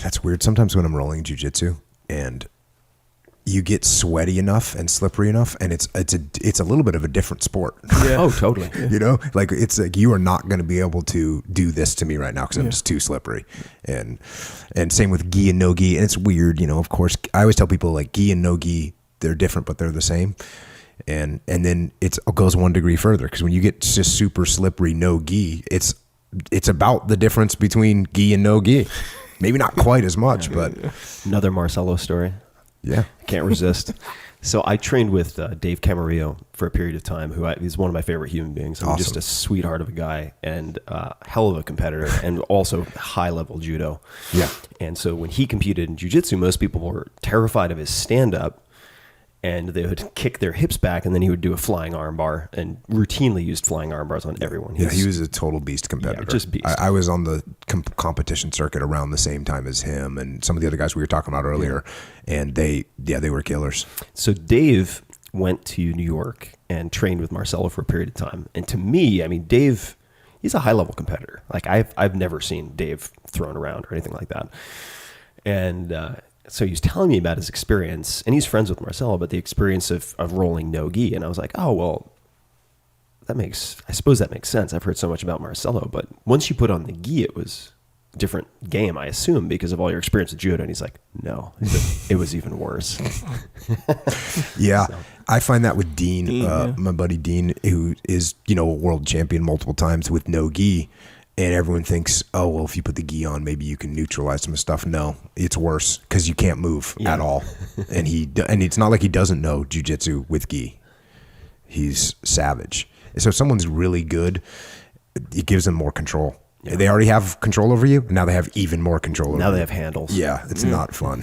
That's weird. Sometimes when I'm rolling jiu-jitsu and you get sweaty enough and slippery enough, and it's a little bit of a different sport. Yeah. Oh, totally. You know, like it's like you are not going to be able to do this to me right now because I'm just too slippery. And same with gi and no gi. And it's weird, you know. Of course, I always tell people like gi and no gi, they're different, but they're the same. And then it goes 1 degree further because when you get just super slippery no gi, it's about the difference between gi and no gi. Maybe not quite as much, but another Marcello story. Yeah. I can't resist. So I trained with Dave Camarillo for a period of time, he's one of my favorite human beings. I'm just a sweetheart of a guy and hell of a competitor and also high-level judo. Yeah. And so when he competed in jiu-jitsu, most people were terrified of his stand-up, and they would kick their hips back, and then he would do a flying armbar, and routinely used flying armbars on everyone. He was a total beast competitor. Yeah, just beast. I was on the competition circuit around the same time as him and some of the other guys we were talking about earlier, and they were killers. So Dave went to New York and trained with Marcello for a period of time, and to me, I mean, Dave, he's a high-level competitor. Like I've never seen Dave thrown around or anything like that, and so he was telling me about his experience, and he's friends with Marcello, but the experience of rolling no gi. And I was like, oh, well, I suppose that makes sense. I've heard so much about Marcello, but once you put on the gi, it was a different game, I assume, because of all your experience with judo. And he's like, no, it was even worse. Yeah. So. I find that with Dean, my buddy Dean, who is, you know, a world champion multiple times with no gi. And everyone thinks, oh, well, if you put the gi on, maybe you can neutralize some stuff. No, it's worse because you can't move at all. And it's not like he doesn't know jiu-jitsu with gi. He's savage. So if someone's really good, it gives them more control. Yeah. They already have control over you, and now they have even more control over you. Now they have handles. Yeah, it's not fun.